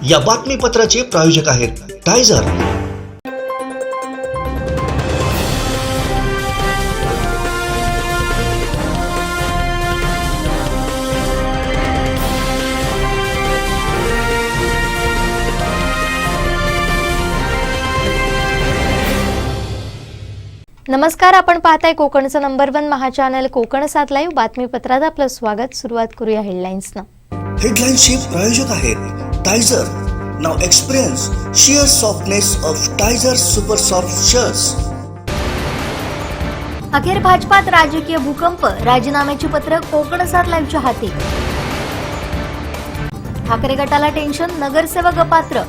या बातमीपत्राचे प्रायोजक आहेत टायझर। नमस्कार, आपण पाहताय कोकणचं नंबर 1 महा चॅनल कोकण 7 लाईव्ह बातमीपत्रात आपलं स्वागत। सुरुवात करूया हेडलाईन्सनं। हेडलाईन्सचे प्रायोजक आहेत Tiger. Now experience sheer softness of Tiger super soft shirts. अखेर भाजपात राजकीय भूकंप, राजीनाम्याची पत्र कोकण 7 लाईव्हच्या हाती। ठाकरे गटाला टेन्शन, नगरसेवक अपात्र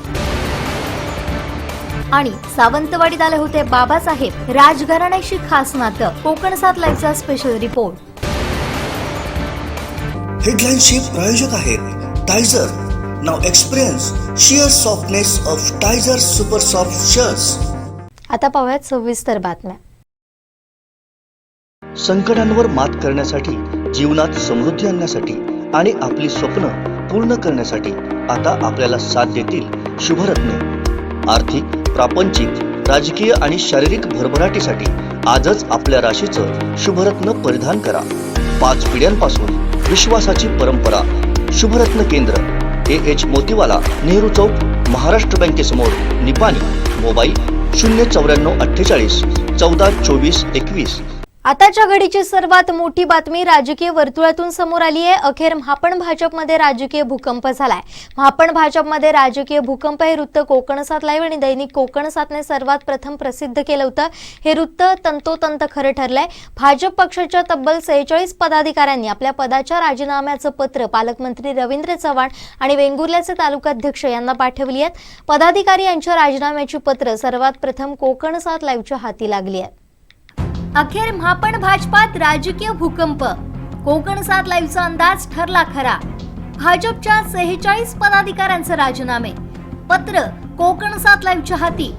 आणि सावंतवाडीत आले होते बाबासाहेब, राजघराण्याशी खास नातं। कोकण 7 लाईव्हचा स्पेशल रिपोर्ट। हेडलाईन्सचे प्रायोजक आहेत Tiger. Now experience sheer softness of Tiger super soft shirts. आता पाहूयात सविस्तर बातम्या। संकटांवर मात करण्यासाठी, जीवनात समृद्धी आणण्यासाठी आणि आपली स्वप्न पूर्ण करण्यासाठी आता आपल्याला साथ देतील शुभरत्ने। आर्थिक, प्रापंचिक, राजकीय आणि शारीरिक भरभराटीसाठी आजच आपल्या राशीचं शुभरत्न परिधान करा। 5 पिढ्यांपासून विश्वासाची परंपरा। शुभरत्न केंद्र, AH मोतीवाला, नेहरू चौक, महाराष्ट्र बँकेसमोर, निपाणी। मोबाईल 09448 14 24 21। आताच्या घडीची सर्वात मोठी बातमी राजकीय वर्तुळातून समोर आली आहे। अखेर महापण भाजपमध्ये राजकीय भूकंप झालाय। महापण भाजपमध्ये राजकीय भूकंप हे वृत्त कोकण 7 लाईव्ह आणि दैनिक कोकण 7ने सर्वात प्रथम प्रसिद्ध केलं होतं। हे वृत्त तंतोतंत खरं ठरलंय। भाजप पक्षाच्या तब्बल 46 पदाधिकाऱ्यांनी आपल्या पदाच्या राजीनाम्याचं पत्र पालकमंत्री रवींद्र चव्हाण आणि वेंगुर्ल्याचे तालुकाध्यक्ष यांना पाठवली आहेत। पदाधिकारी यांच्या राजीनाम्याची पत्र सर्वात प्रथम कोकण 7 लाईव्हच्या हाती लागली आहेत। अखेर महापण भाजपात राजकीय भूकंप, कोकण 7 लाईव्हचा अंदाज ठरला खरा। भाजपच्या 46 पदाधिकाऱ्यांचे राजीनामे, पत्र कोकण 7 लाईव्हच्या हाती।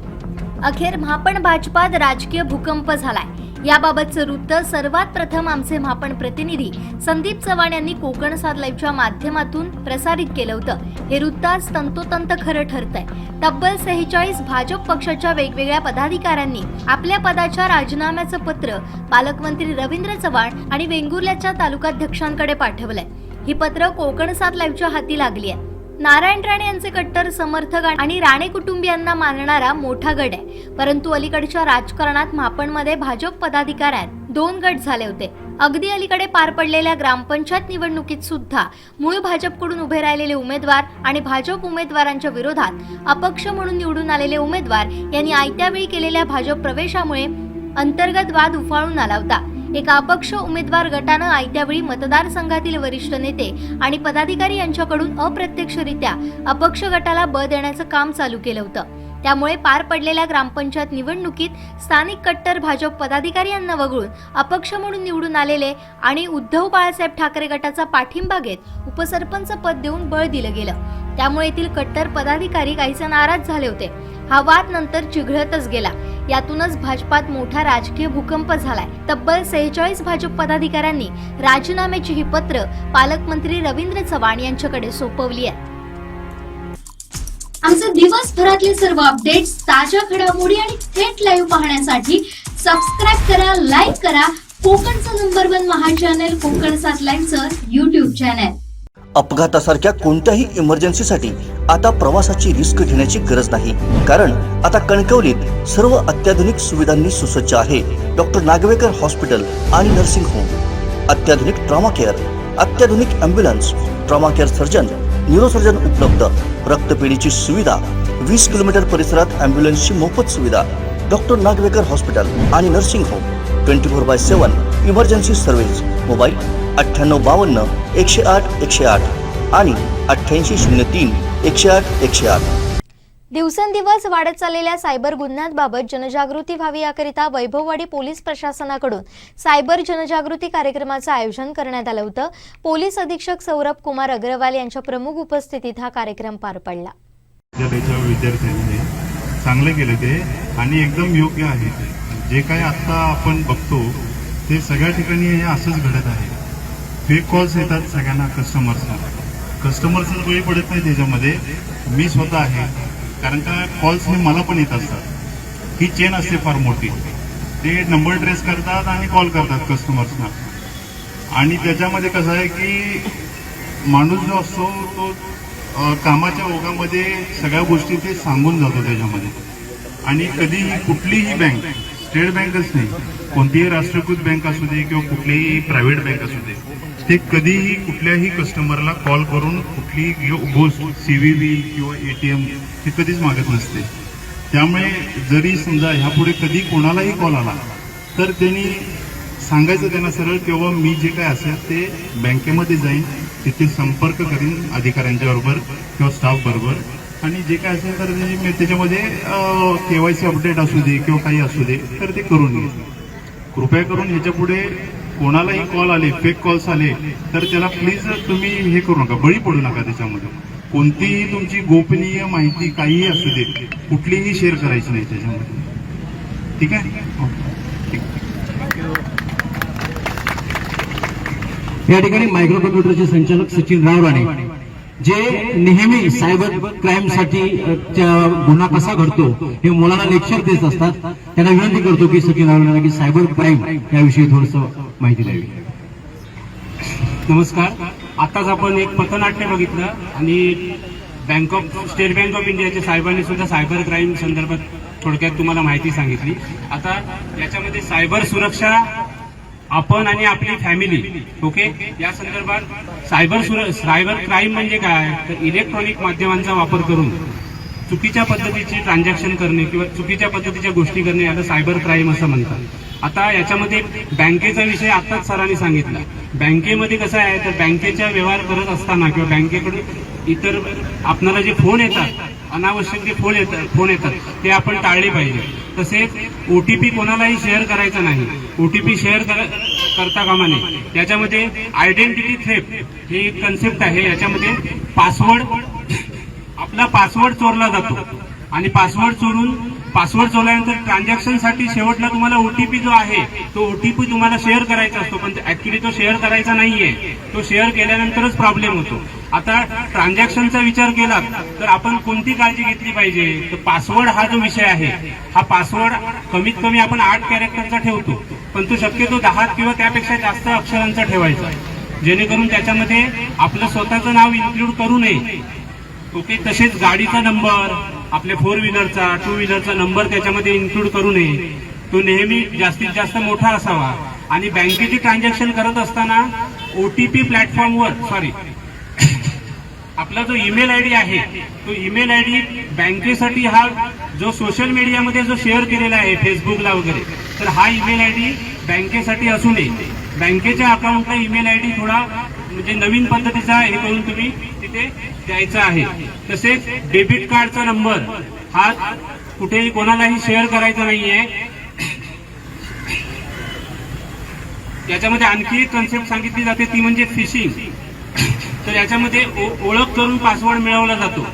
अखेर महापण भाजपात राजकीय भूकंप झालाय। याबाबतचं वृत्त सर्वात प्रथम आमचे महापण प्रतिनिधी संदीप चव्हाण यांनी कोकण 7 लाईव्हच्या माध्यमातून प्रसारित केलं होतं। हे वृत्त आज तंतोतंत खरं ठरतंय। तब्बल 46 भाजप पक्षाच्या वेगवेगळ्या पदाधिकाऱ्यांनी आपल्या पदाच्या राजीनाम्याचं पत्र पालकमंत्री रवींद्र चव्हाण आणि वेंगुर्ल्याच्या तालुकाध्यक्षांकडे पाठवलंय। ही पत्र कोकण 7 लाईव्हच्या हाती लागली आहे। नारायण राणे यांचे कट्टर समर्थक आणि राणे कुटुंबियांना मानणारा मोठा गट आहे, परंतु अलीकडच्या राजकारणात महापणमध्ये भाजप पदाधिकाऱ्यांत 2 गट झाले होते। अगदी अलीकडे पार पडलेल्या ग्रामपंचायत निवडणुकीत सुद्धा मूळ भाजपकडून उभे राहिलेले उमेदवार आणि भाजप उमेदवारांच्या विरोधात अपक्ष म्हणून निवडून आलेले उमेदवार यांनी आयत्या वेळी केलेल्या भाजप प्रवेशामुळे अंतर्गत वाद उफाळून आला होता। एका अपक्ष उमेदवार गटानं आयत्यावेळी मतदारसंघातील वरिष्ठ नेते आणि पदाधिकारी यांच्याकडून अप्रत्यक्षरित्या अपक्ष गटाला बळ देण्याचं काम चालू केलं होतं। त्यामुळे पार पडलेल्या ग्रामपंचायत निवडणुकीत स्थानिक कट्टर भाजप पदाधिकारी यांना वगळून अपक्ष म्हणून निवडून आलेले आणि उद्धव बाळासाहेब ठाकरे गटाचा पाठिंबा घेत उपसरपंच पद देऊन बळ दिलं गेलं। त्यामुळे येथील कट्टर पदाधिकारी काहीसे नाराज झाले होते। हा वाद नंतर चिघळतच गेला। यातूनच भाजपात मोठा राजकीय भूकंप झालाय। तब्बल 46 भाजप पदाधिकाऱ्यांनी राजीनाम्याची ही पत्र पालकमंत्री रवींद्र चव्हाण यांच्याकडे सोपवली आहे। आमचे दिवसभरातले सर्व अपडेट्स, ताज्या घडामोडी आणि थेट लाईव्ह पाहण्यासाठी सबस्क्राइब करा, लाईक करा कोकणचं नंबर 1 महा चॅनल कोकण 7 लाईव्हचं YouTube चॅनल। अपघातासारख्या कोणत्याही इमर्जन्सीसाठी आता प्रवासाची रिस्क घेण्याची गरज नाही, कारण आता कणकवलीत सर्व अत्याधुनिक सुविधांनी सुसज्ज आहे डॉक्टर नागवेकर हॉस्पिटल आणि नर्सिंग होम। अत्याधुनिक ट्रॉमा केअर, अत्याधुनिक ambulance, trauma care surgeon, neurosurgeon उपलब्ध, रक्तपेढीची सुविधा, 20 किलोमीटर परिसरात ॲम्ब्युलन्सची मोफत सुविधा। डॉक्टर नागवेकर हॉस्पिटल आणि nursing home 24/7 emergency service. Mobile 9852 108 108 आणि 8803 108 108। दिवसेंदिवस वाढत चाललेल्या सायबर गुन्ह्यांबाबत जनजागृती व्हावी याकरिता वैभववाडी पोलीस प्रशासनाकडून सायबर जनजागृती कार्यक्रमाचं आयोजन करण्यात आलं होतं। पोलीस अधीक्षक सौरभ कुमार अग्रवाल यांच्या प्रमुख उपस्थितीत हा कार्यक्रम पार पडला। विद्यार्थ्यांनी चांगले केले ते आणि एकदम योग्य आहे। जे काही आता आपण बघतो ते सगळ्या ठिकाणी हे असंच घडत आहे। फेक कॉल्स येतात सगळ्यांना, कस्टमर्सना बळी पडत नाही त्याच्यामध्ये, मी स्वतः आहे, कारण का कॉल्स हे मला पण येत असतात. ही चेन असते फार मोठी. ते नंबर ट्रेस करतात आणि कॉल करतात कस्टमर्सना. आणि त्याच्यामध्ये कसं आहे की माणूस जो असतो तो कामाच्या ओघामध्ये सगळ्या गोष्टी ते सांगून जातो त्याच्यामध्ये. आणि कधीही कुठलीही बँक, स्टेट बँकच नाही, कोणतीही राष्ट्रीयकृत बँक असू दे किंवा कुठलीही प्रायव्हेट बँक असू दे, ते कधीही कुठल्याही कस्टमरला कॉल करून कुठलीही गोष्ट CVV किंवा ATM हे कधीच मागत नसते. त्यामुळे जरी समजा ह्यापुढे कधी कोणालाही कॉल आला तर त्यांनी सांगायचं त्यांना सरळ, तेव्हा मी जे काय असेल ते बँकेमध्ये जाईन, तिथे संपर्क करीन अधिकाऱ्यांच्या बरोबर किंवा स्टाफ बरोबर, आणि जे काय असेल तर मी त्याच्यामध्ये KYC अपडेट असू दे किंवा काही असू दे तर ते करून घेईन. कृपया करून ह्याच्या पुढे कोणालाही कॉल आले, फेक कॉल्स आले तर त्याला प्लीज तुम्ही हे करू नका, बळी पडू नका. त्याच्यामध्ये कोणतीही तुमची गोपनीय माहिती काहीही असू दे कुठलीही शेअर करायची नाही त्याच्यामध्ये. ठीक आहे? या ठिकाणी मायक्रो कम्प्युटरचे संचालक सचिन राव राणे, जे नेहमी सायबर क्राईम साठी गुन्हा कसा घडतो हे मुलांना लेक्चर देत असतात, त्यांना विनंती करतो की सचिन राव राणे की सायबर क्राईम याविषयी थोडस माहिती द्यावी. नमस्कार. आताच आपण एक पथनाट्य बघितलं आणि स्टेट बँक ऑफ इंडियाच्या साहेबांनी सुद्धा सायबर क्राईम संदर्भात थोडक्यात तुम्हाला माहिती सांगितली. आता याच्यामध्ये सायबर सुरक्षा आपण आणि आपली फॅमिली, ओके, या संदर्भात सायबर क्राईम म्हणजे काय, तर इलेक्ट्रॉनिक माध्यमांचा वापर करून चुकीच्या पद्धतीची ट्रान्झॅक्शन करणे किंवा चुकीच्या पद्धतीच्या गोष्टी करणे याला सायबर क्राईम असं म्हणतात. आता याच्यामध्ये बँकेचा विषय आताच सरांनी सांगितला. बँकेमध्ये कसं आहे तर बँकेच्या व्यवहार करत असताना किंवा बँकेकडून इतर आपल्याला जे फोन येतात, अनावश्यक जे फोन येतात ते आपण टाळले पाहिजे. तसेच OTP कोणालाही शेअर करायचा नाही. OTP शेअर करता कामा नये. त्याच्यामध्ये आयडेंटिटी थेफ्ट ही एक कन्सेप्ट आहे. याच्यामध्ये आपला पासवर्ड चोरला जातो आणि पासवर्ड चोरल्यानंतर ट्रान्झॅक्शन साठी शेवटला तुम्हाला OTP जो आहे तो OTP तुम्हाला शेअर करायचा असतो, पण ऍक्च्युली तो शेअर करायचा नाहीये. तो शेअर केल्यानंतरच प्रॉब्लेम होतो. आता ट्रान्झॅक्शनचा विचार केला तर आपण कोणती काळजी घेतली पाहिजे, तर पासवर्ड हा जो विषय आहे, हा पासवर्ड कमीत कमी आपण 8 कॅरेक्टरचा ठेवतो, पण तो शक्यतो 10 किंवा त्यापेक्षा जास्त अक्षरांचा ठेवायचा, जेणेकरून त्याच्यामध्ये आपलं स्वतःचं नाव इन्क्लूड करू नये. ओके. तसेच गाडीचा नंबर, आपल्या 4 व्हीलरचा 2 व्हीलरचा नंबर त्याच्यामध्ये इन्क्लूड करू नये. तो नेहमी जास्तीत जास्त मोठा असावा. आणि बँकेची ट्रान्झॅक्शन करत असताना OTP प्लॅटफॉर्मवर आपला जो ईमेल आयडी आहे तो ईमेल आयडी बँकेसाठी हा जो सोशल मीडियामध्ये जो शेअर केलेला आहे फेसबुकला वगैरे, तर हा ईमेल आयडी बँकेसाठी असू नये. बँकेच्या अकाउंटला ईमेल आयडी थोडा म्हणजे नवीन पद्धतीचा हे करून तुम्ही तिथे द्यायचा आहे. तसेच डेबिट कार्डचा नंबर हा कुठेही कोणालाही शेअर करायचा नाहीये. याच्यामध्ये आणखी एक कन्सेप्ट सांगितली जाते ती म्हणजे फिशिंग. तर याच्यामध्ये ओळख करून पासवर्ड मिळवला जातो.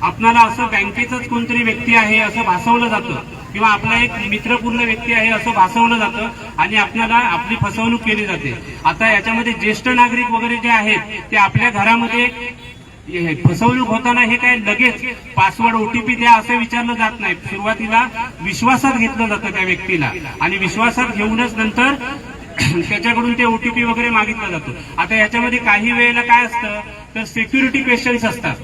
आपल्याला असं बँकेचाच कोणतरी व्यक्ती आहे असं भासवलं जातं किंवा आपला एक मित्रपूर्ण व्यक्ती आहे असं भासवलं जातं आणि आपल्याला आपली फसवणूक केली जाते. आता याच्यामध्ये ज्येष्ठ नागरिक वगैरे जे आहेत ते आपल्या घरामध्ये फसवणूक होताना हे काय लगेच पासवर्ड OTP द्या असं विचारलं जात नाही. सुरुवातीला विश्वासात घेतलं जातं त्या व्यक्तीला आणि विश्वासात घेऊनच नंतर त्याच्याकडून ते OTP वगैरे मागितला जातो. आता याच्यामध्ये काही वेळेला काय असतं तर सिक्युरिटी क्वेश्चन्स असतात.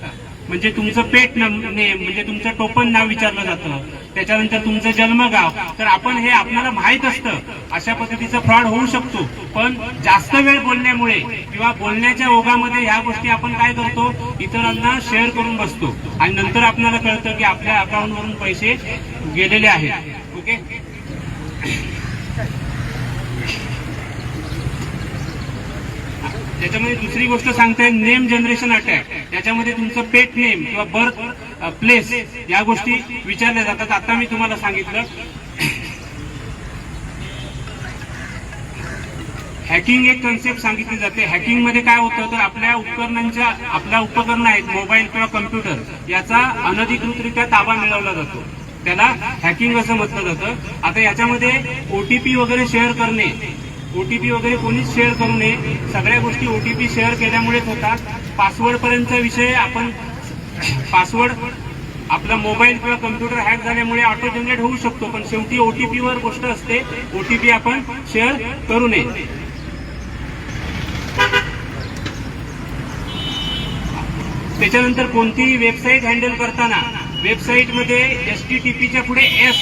म्हणजे तुमचं पेट नेम म्हणजे तुमचं टोपण नाव विचारलं जातं, त्याच्यानंतर तुमचं जन्मगाव. तर आपण हे आपल्याला माहित असतं अशा पद्धतीचा फ्रॉड होऊ शकतो. पण जास्त वेळ बोलण्यामुळे किंवा बोलण्याच्या ओघामध्ये ह्या गोष्टी आपण काय करतो इतरांना शेअर करून बसतो आणि नंतर आपल्याला कळतं की आपल्या अकाउंटवरून पैसे गेलेले आहेत. ओके. त्याच्यामध्ये दुसरी गोष्ट सांगते नेम जनरेशन अटॅक. याच्यामध्ये तुमचं पेट नेम किंवा बर्थ प्लेस या गोष्टी विचारल्या जातात. आता मी तुम्हाला सांगितलं. हॅकिंग एक कन्सेप्ट सांगितली जाते. हॅकिंग मध्ये काय होतं तर आपल्या उपकरण आहेत मोबाईल किंवा कम्प्युटर याचा अनधिकृतरित्या ताबा मिळवला जातो. त्याला हॅकिंग असं म्हटलं जातं. आता याच्यामध्ये OTP वगैरे शेअर करणे, OTP वगैरे कोणीच शेअर करू नये. सगळ्या गोष्टी OTP शेअर केल्यामुळेच होतात. पासवर्ड पर्यंतचा विषय आपण पासवर्ड आपला मोबाईल किंवा कम्प्युटर हॅक झाल्यामुळे ऑटो जनरेट होऊ शकतो, पण शेवटी ओटीपी वर गोष्ट असते. ओटीपी आपण शेअर करू नये. त्याच्यानंतर कोणतीही वेबसाईट हँडल करताना वेबसाईटमध्ये HTTPच्या पुढे S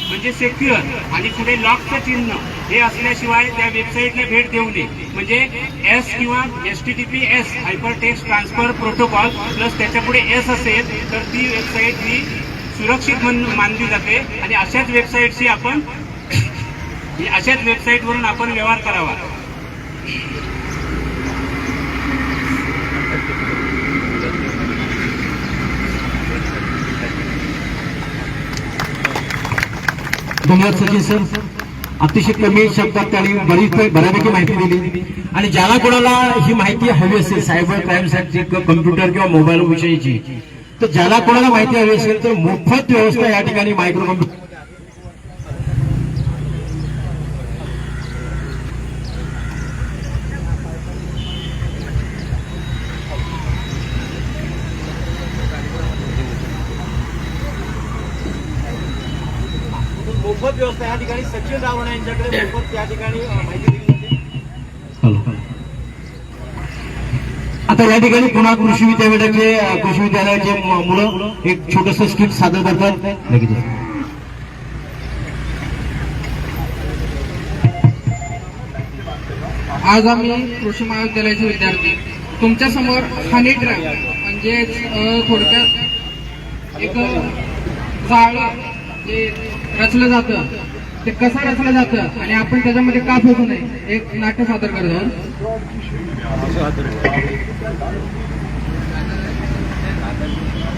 म्हणजे सेक्युअर आणि पुढे लॉकचं चिन्ह हे असल्याशिवाय त्या वेबसाईटला भेट देऊ नये. म्हणजे S किंवा HTTPS hypertext transfer protocol plus त्याच्या पुढे S असेल तर ती वेबसाईट ही सुरक्षित मानली जाते आणि अशाच वेबसाईटवरून आपण व्यवहार करावा. धन्यवाद सचिन सर. अतिशय कमी शब्दात त्यांनी बऱ्यापैकी माहिती दिली. आणि ज्याला कोणाला ही माहिती हवी असेल सायबर क्राईमसाठी कम्प्युटर किंवा मोबाईल विषयीची, तर ज्याला कोणाला माहिती हवी असेल तर मोफत व्यवस्था या ठिकाणी मायक्रो कम्प्युटर मोफत व्यवस्था या ठिकाणी सचिन रावण यांच्याकडे मोफत या ठिकाणी माहिती दिली जाते. आता या ठिकाणी पुन्हा कृषी विद्यालयाचे मुलं एक छोटस स्किट सादर करतात. लगेच आज आम्ही कृषी महाविद्यालयाचे विद्यार्थी तुमच्या समोर हनी ट्रॅप म्हणजे थोडक्यात एक जाळं जे रचलं जातं ते कसं रचलं जातं आणि आपण त्याच्यामध्ये का फसू नये एक नाट्य सादर करतो.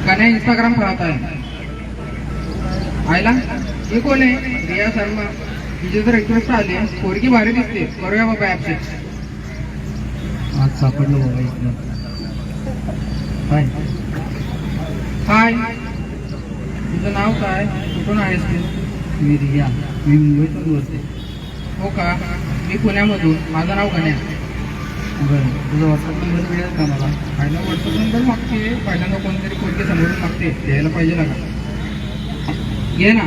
गाण्या इंस्टाग्राम पाहत आहे आयला ही कोण आहे? रिया शर्मा. तिची जर रिक्वेस्ट आली पोरगी भारी दिसते, करूया बाबा ऍपचे. आज सापडलं बाबा. हाय तुझं नाव काय? कुठून आहेस तू? मी रिया, मी मुंबईतून बोलते. हो का? मी पुण्यामधून. माझं नाव गण्या. बरं, तुझा व्हॉट्सअप नंबर मिळेल का मला? पहिला व्हॉट्सअप नंबर मागते, पहिल्यांदा कोणतरी पोरगी समोरून मागते, द्यायला पाहिजे ना का? घे ना.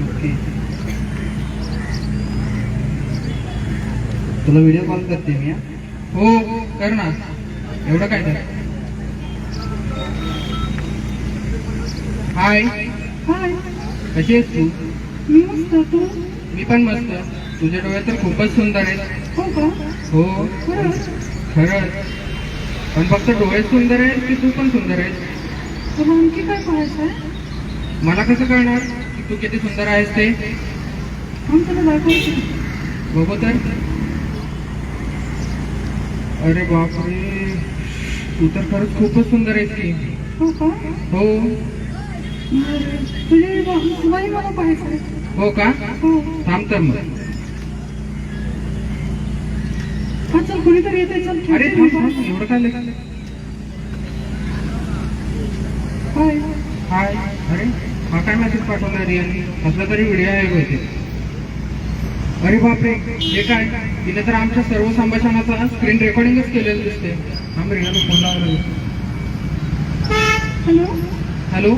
ओके, तुला व्हिडिओ कॉल करते मी. हो कर ना, एवढं काय तर. हाय हाय, कशी आहेस तू? मी मस्त. तू? मी पण मस्त. तुझे डोळे तर खूपच सुंदर आहेत. हो का? हो खरंच? खरंच. पण फक्त डोळे सुंदर आहेत की तू पण सुंदर आहेस? तुला आणखी काय पाहायचं आहे? मला कसं कळणार की तू किती सुंदर आहेस ते? आम्ही तुला दाखवतो. बघू तर. अरे बापरे, तू तर खरंच खूपच सुंदर आहेस की. हो का? हो. बरं, तुलाही मला पाहायचं आहे. हो का? हो. थांब तर मग. हा चल, कोणीतरी येते. चल अरे खेळते थांब मी. थांब, एवढं काय लागलं? हाय. हाय. अरे हा काय मेसेज पाठवला रियाने? असला तरी व्हिडिओ आहे होते. अरे बापरे, हे काय? तिने तर आमच्या सर्व संभाषणाचा स्क्रीन रेकॉर्डिंगच केलेलं दिसते. थांब, रियाला फोन लावला. हॅलो. हॅलो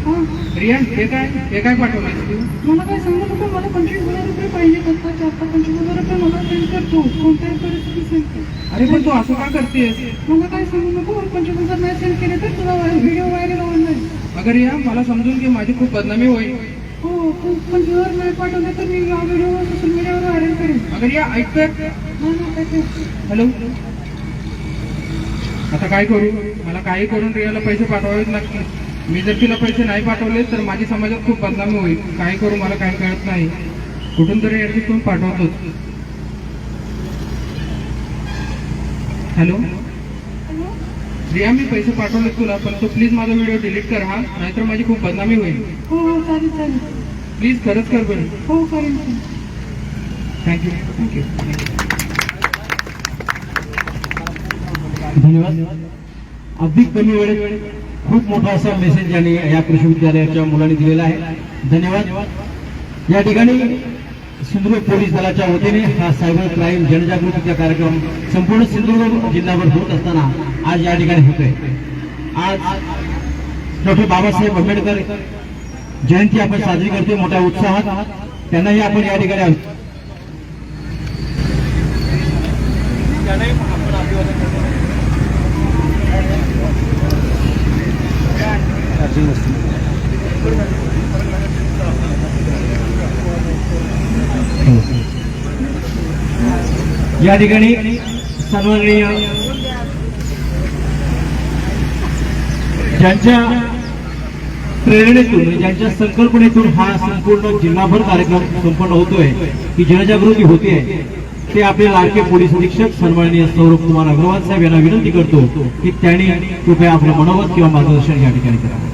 हा, रिया, हे काय पाठवलं तू? मला काय सांगू नको. मला 25,000 रुपये पाहिजे. आता 25,000 रुपये मला सेंड करतो. कोणत्याही परिस्थितीत सेंड कर. अरे पण तू असं का करतेस? मला काय सांगू नको. 25,000 नाही सेंड केले तर तुला व्हिडिओ व्हायरल होणार. अगर रिया, मला समजून घे, माझी खूप बदनामी होईल. हो, तू 25,000 नाही पाठवले तर मी हा व्हिडिओ सोशल मीडियावर व्हायरल करेन. अगर रिया ऐक तर. हॅलो, आता काय करू? मला काही करून रियाला पैसे पाठवावेच लागतील. मी जर तिला पैसे नाही पाठवले तर माझी समाजात खूप बदनामी होईल. काय करू मला काही कळत नाही. कुठून तरी ऍडजस्ट करून पाठवतोच. हॅलो रिया, मी पैसे पाठवले तुला, पण तू प्लीज माझा व्हिडिओ डिलीट कर हा, नाहीतर माझी खूप बदनामी होईल. हो हो, चालेल चालेल. प्लीज खरंच कर बरं. हो करेन. Thank you thank you. धन्यवाद. अगदी कमी वेळेत खूप मोठा असा मेसेज यांनी या कृषी विद्यालयाच्या मुलांनी दिलेला आहे. धन्यवाद. या ठिकाणी सिंधुदुर्ग पोलीस दलाच्या वतीने हा सायबर क्राईम जनजागृतीचा कार्यक्रम संपूर्ण सिंधुदुर्ग जिल्ह्यावर होत असताना आज या ठिकाणी होतोय. आज डॉक्टर बाबासाहेब आंबेडकर जयंती आपण साजरी करतोय मोठ्या उत्साहात. त्यांनाही आपण या ठिकाणी या ठिकाणी सन्माननीय ज्यांच्या प्रेरणेतून ज्यांच्या संकल्पनेतून हा संपूर्ण जिल्हाभर कार्यक्रम संपन्न होतोय, की जनजागृती होते, ते आपले लाडके पोलीस अधीक्षक सन्माननीय सौरभ कुमार अग्रवाल साहेब यांना विनंती करतो की त्यांनी कृपया आपलं मनोगत किंवा मार्गदर्शन या ठिकाणी करावं.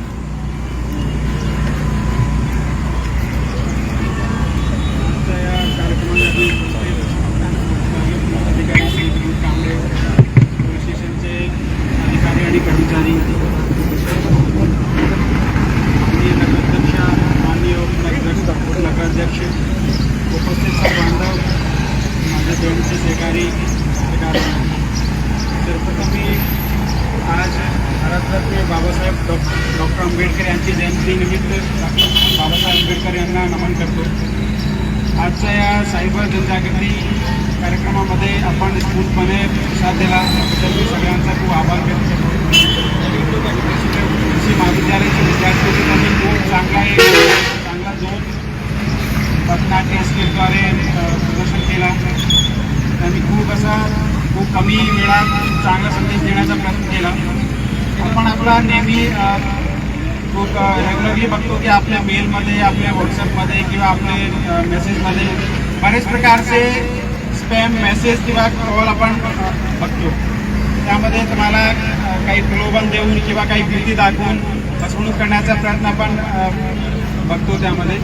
अधिकारी आणि कर्मचारी, नगराध्यक्ष, माननीय नगराध्यक्ष, उपस्थित सर्व बांधव, माझे जयंती सहकारी, सर्वप्रथम मी आज भारतरत्न बाबासाहेब डॉक्टर आंबेडकर यांची जयंतीनिमित्त बाबासाहेब आंबेडकर यांना नमन करतो. आजच्या या सायबर जनजागृती कार्यक्रमामध्ये आपण स्फूर्तपणे प्रतिसाद दिला त्याबद्दल मी सगळ्यांचा खूप आभार व्यक्त करतो. कृषी महाविद्यालयाचे विद्यार्थी त्यांनी खूप चांगला जो पथनाट्य स्किलद्वारे प्रदर्शन केला. त्यांनी खूप कमी वेळात चांगला संदेश देण्याचा प्रयत्न केला. आपण आपला नेहमी खूप रेग्युलरली बघतो की आपल्या मेलमध्ये, आपल्या व्हॉट्सअपमध्ये किंवा आपल्या मेसेजमध्ये बरेच प्रकारचे स्पॅम मेसेज किंवा कॉल आपण बघतो. त्यामध्ये तुम्हाला काही प्रलोभन देऊन किंवा काही भीती दाखवून फसवणूक करण्याचा प्रयत्न आपण बघतो. त्यामध्ये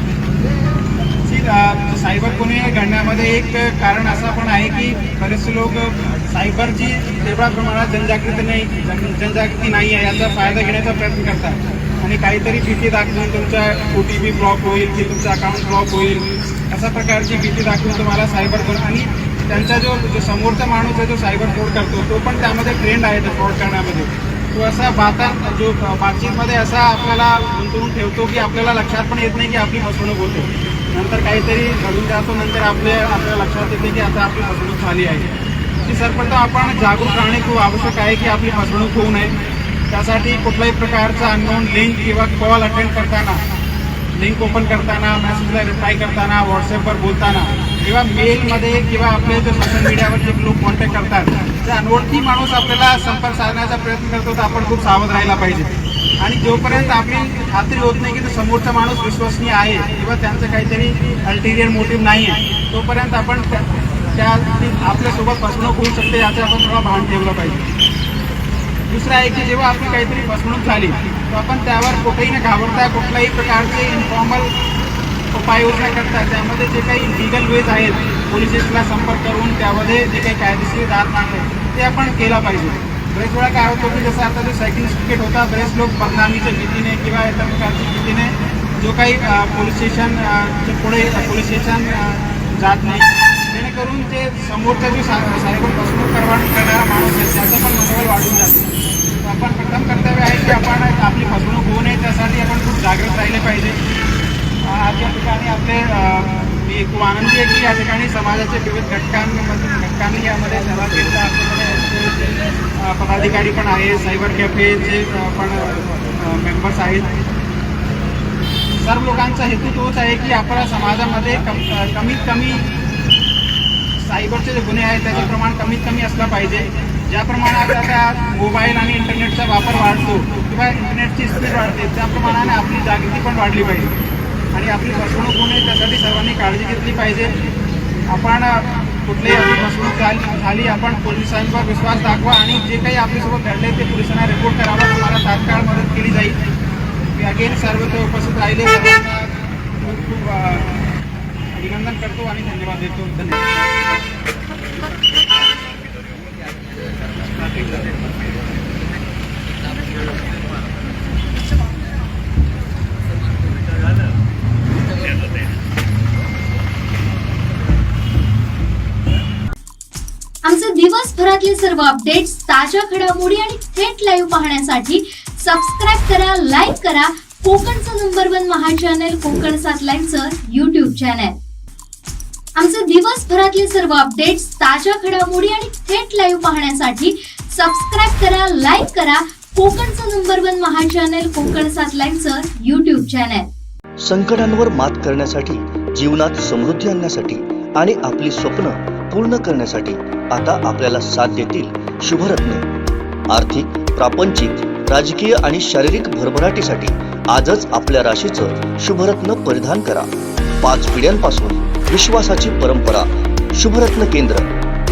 सायबर गुन्हे घडण्यामध्ये एक कारण असं पण आहे की बरेचसे लोक सायबरची तेवढ्या प्रमाणात जनजागृती नाही आहे याचा फायदा घेण्याचा प्रयत्न करतात आणि काहीतरी भीती दाखवून तुमचा OTP ब्लॉक होईल की तुमचं अकाउंट ब्लॉक होईल अशा प्रकारची भीती दाखवून तुम्हाला सायबर गुन्हा आणि त्यांचा जो समोरचा माणूस आहे जो सायबर फ्रॉड करतो तो पण त्यामध्ये ट्रेंड आहे तो फ्रॉड करण्यामध्ये. तो असा बातचीतमध्ये असा आपल्याला गुंतवून ठेवतो की आपल्याला लक्षात पण येत नाही की आपली फसवणूक होते. नंतर काहीतरी घडून जातो, नंतर आपल्या लक्षात येते की आता आपली फसवणूक झाली आहे. की सर्वप्रथम आपण जागरूक राहणे खूप आवश्यक आहे की आपली फसवणूक होऊ नये. त्यासाठी कुठल्याही प्रकारचा अननोन लिंक किंवा कॉल अटेंड करताना, लिंक ओपन करताना, मेसेजला रिप्लाय करताना, व्हॉट्सअपवर बोलताना किंवा मेलमध्ये किंवा आपले जे सोशल मीडियावर जे लोक कॉन्टॅक्ट करतात ते अनोळखी माणूस आपल्याला संपर्क साधण्याचा प्रयत्न करतो तर आपण खूप सावध राहायला पाहिजे. आणि जोपर्यंत आपली खात्री होत नाही की तो समोरचा माणूस विश्वसनीय आहे किंवा त्यांचं काहीतरी अल्टिरियर मोटिव्ह नाही आहे तोपर्यंत आपण त्या आपल्यासोबत फसवणूक होऊ शकते याचं आपण थोडं भान ठेवलं पाहिजे. दुसरं आहे की जेव्हा आपली काहीतरी फसवणूक झाली तर आपण त्यावर कुठेही न घाबरता कुठल्याही प्रकारचे इन्फॉर्मल उपाययोजना करतात. त्यामध्ये जे काही लिगल वेज आहेत पोलीस स्टेशनला संपर्क करून त्यामध्ये जे काही कायदेशीर दाद मागतात ते आपण केला पाहिजे. बरेच वेळा काय होतं की जसं आता जो सायकलिंग सर्टिफिकेट होता बरेच लोक बदनामीच्या भीतीने किंवा इतर प्रकारच्या भीतीने जो काही पोलीस स्टेशनच्या पुढे पोलीस स्टेशन जात नाही जेणेकरून ते समोरचा जो सायबर फसवणूक करणारा माणूस आहे त्याचं पण मनोबल वाढून जातो. आपण प्रथम कर्तव्य आहे की आपण आपली फसवणूक होऊ नये त्यासाठी आपण खूप जागृत राहिले पाहिजे. आज या ठिकाणी आपले मी खूप आनंदी आहे की या ठिकाणी समाजाचे विविध घटकांनी यामध्ये सहभाग घेतला. आपल्याकडे पदाधिकारी पण आहे, सायबर कॅफेचे पण मेंबर्स आहेत. सर्व लोकांचा हेतू तोच आहे की आपल्या समाजामध्ये कमीत कमी सायबरचे जे गुन्हे आहेत त्याचे प्रमाण कमीत कमी असलं पाहिजे. ज्या प्रमाणात आता मोबाईल आणि इंटरनेटचा वापर वाढतो किंवा इंटरनेटची स्पीड वाढते त्या प्रमाणाने आपली जागृती पण वाढली पाहिजे आणि आपली फसवणूक होऊ नये त्यासाठी सर्वांनी काळजी घेतली पाहिजे. आपण कुठलीही आपली फसवणूक झाली आपण पोलिसांवर विश्वास दाखवा आणि जे काही आपल्यासोबत घडले ते पोलिसांना रिपोर्ट करावा. तुम्हाला तात्काळ मदत केली जाईल. मी अगेन सर्व ते उपस्थित राहिले सर्वांना खूप खूप अभिनंदन करतो आणि धन्यवाद देतो. धन्यवाद. आमचे दिवसभरातले सर्व अपडेट्स, ताज्या घडामोडी आणि थेट लाईव्ह पाहण्यासाठी सबस्क्राईब करा, लाईक करा कोकणचं नंबर 1 महा चॅनल कोकण 7 लाईनचं YouTube चॅनल. आमचे दिवसभरातले सर्व अपडेट्स, ताज्या घडामोडी आणि थेट लाईव्ह पाहण्यासाठी सबस्क्राईब करा, लाईक करा कोकणचं नंबर 1 महा चॅनल कोकण 7 लाईनचं YouTube चॅनल. संकटांवर मात करण्यासाठी, जीवनात समृद्धी आणण्यासाठी आणि आपली स्वप्न पूर्ण करण्यासाठी आता आपल्याला साथ देतील शुभरत्न. आर्थिक, प्रापंचिक, राजकीय आणि शारीरिक भरभराटीसाठी आजच आपल्या राशीचं शुभरत्न परिधान करा. 5 पिढ्यांपासून विश्वासाची परंपरा. शुभरत्न केंद्र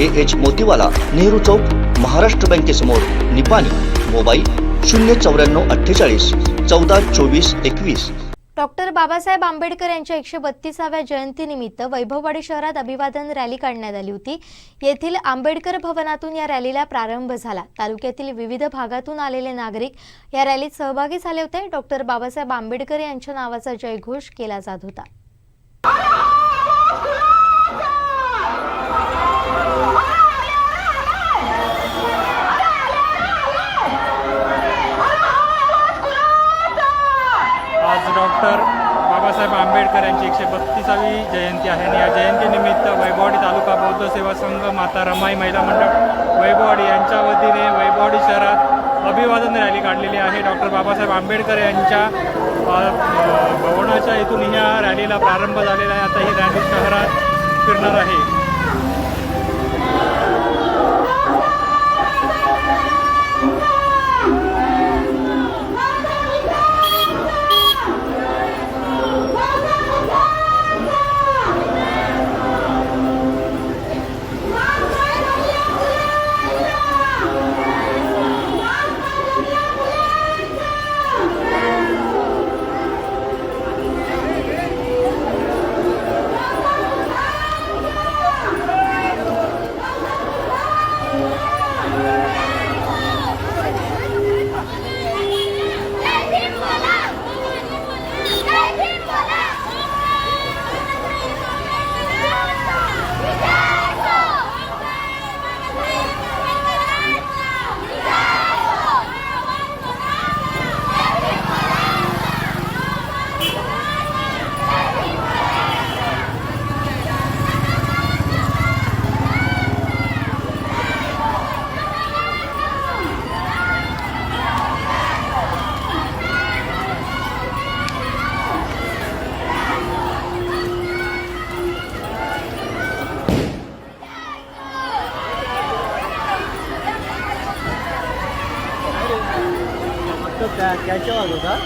AH मोतीवाला, नेहरू चौक, महाराष्ट्र बँकेसमोर, निपाणी. मोबाईल 09448 14 24 21. डॉक्टर बाबासाहेब आंबेडकर यांच्या 132व्या जयंतीनिमित्त वैभववाडी शहरात अभिवादन रॅली काढण्यात आली होती. येथील आंबेडकर भवनातून या रॅलीला प्रारंभ झाला. तालुक्यातील विविध भागातून आलेले नागरिक या रॅलीत सहभागी झाले होते. डॉक्टर बाबासाहेब आंबेडकर यांच्या नावाचा जयघोष केला जात होता. आज डॉक्टर बाबासाहेब आंबेडकर यांची 132वी जयंती आहे आणि या जयंतीनिमित्त वैभववाडी तालुका बौद्ध सेवा संघ, माता रमाई महिला मंडळ वैभववाडी यांच्या वतीने वैभववाडी शहरात अभिवादन रॅली काढलेली आहे. डॉक्टर बाबासाहेब आंबेडकर यांच्या भवनाच्या इथून ह्या रॅलीला प्रारंभ झालेला आहे. आता ही रॅली शहरात फिरणार आहे. क्या होता?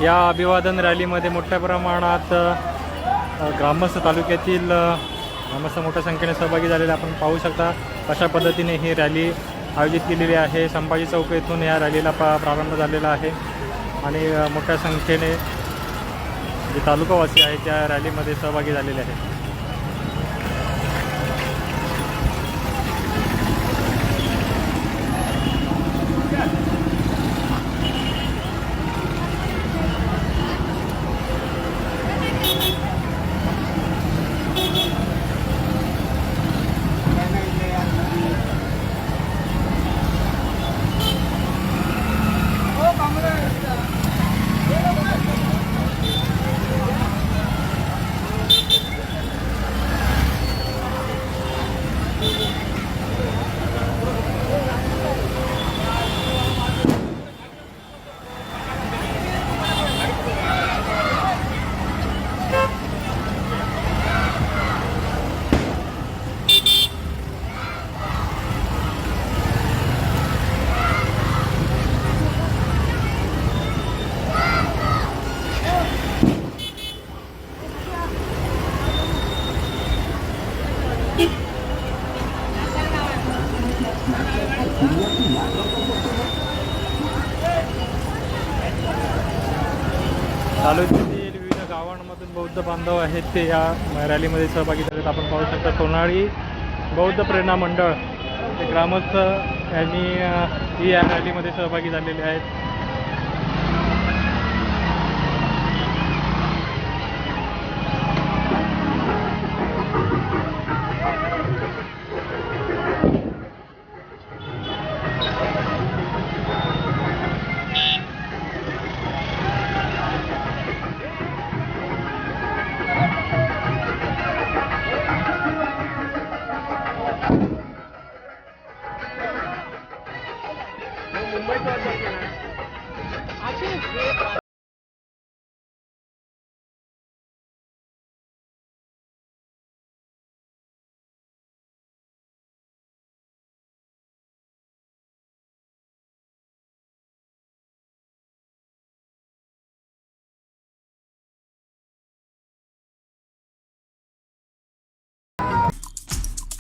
या अभिवादन रॅलीमध्ये मोठ्या प्रमाणात ग्रामस्थ तालुक्यातील ग्रामस्थ मोठ्या संख्येने सहभागी झालेले आपण पाहू शकता. अशा पद्धतीने ही रॅली आयोजित केलेली आहे. संभाजी चौक येथून या रॅलीला प्रारंभ झालेला आहे आणि मोठ्या संख्येने जे तालुकावासी आहेत त्या रॅलीमध्ये सहभागी झालेले आहेत. तालुक्यातील विविध गावांमधून बौद्ध बांधव आहेत ते या रॅलीमध्ये सहभागी झालेत. आपण पाहू शकता सोनाळी बौद्ध प्रेरणा मंडळ ते ग्रामस्थ यांनी या रॅलीमध्ये सहभागी झालेले आहेत.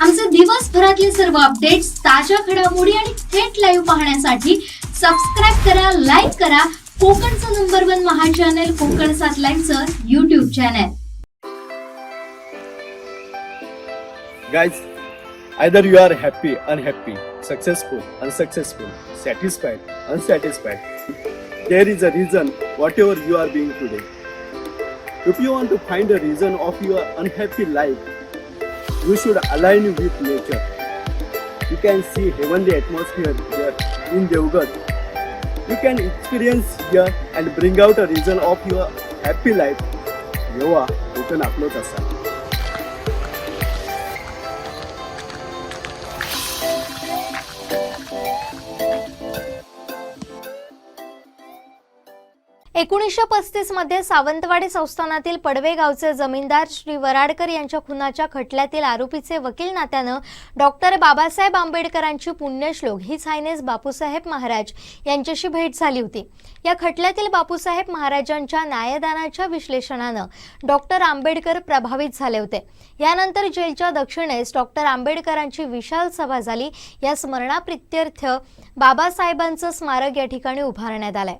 आमचे दिवसभरातले सर्व अपडेट्स, ताज्या घडामोडी आणि थेट लाईव्ह पाहण्यासाठी सबस्क्राईब करा, लाईक करा कोकणचं नंबर 1 महा चॅनल कोकण 7 लाईव्हचं YouTube channel. Guys, either you are happy, unhappy, successful, unsuccessful, satisfied, unsatisfied, there is a reason whatever you are being today. If you want to find a reason of your unhappy life, you should align with nature. You can see heavenly atmosphere here in Devgarh. You can experience here and bring out a reason of your happy life. जेव्हा कोकण आपलंच असा. एकोणीसशे 1935 मध्ये सावंतवाडी संस्थानातील पडवे गावचे जमीनदार श्री वराडकर यांच्या खुनाच्या खटल्यातील आरोपीचे वकील नात्यानं डॉक्टर बाबासाहेब आंबेडकरांची पुण्यश्लोक हिज हायनेस बापूसाहेब महाराज यांच्याशी भेट झाली होती. या खटल्यातील बापूसाहेब महाराजांच्या न्यायदानाच्या विश्लेषणानं डॉक्टर आंबेडकर प्रभावित झाले होते. यानंतर जेलच्या दक्षिणेस डॉक्टर आंबेडकरांची विशाल सभा झाली. या स्मरणाप्रित्यर्थ बाबासाहेबांचं स्मारक या ठिकाणी उभारण्यात आलंय.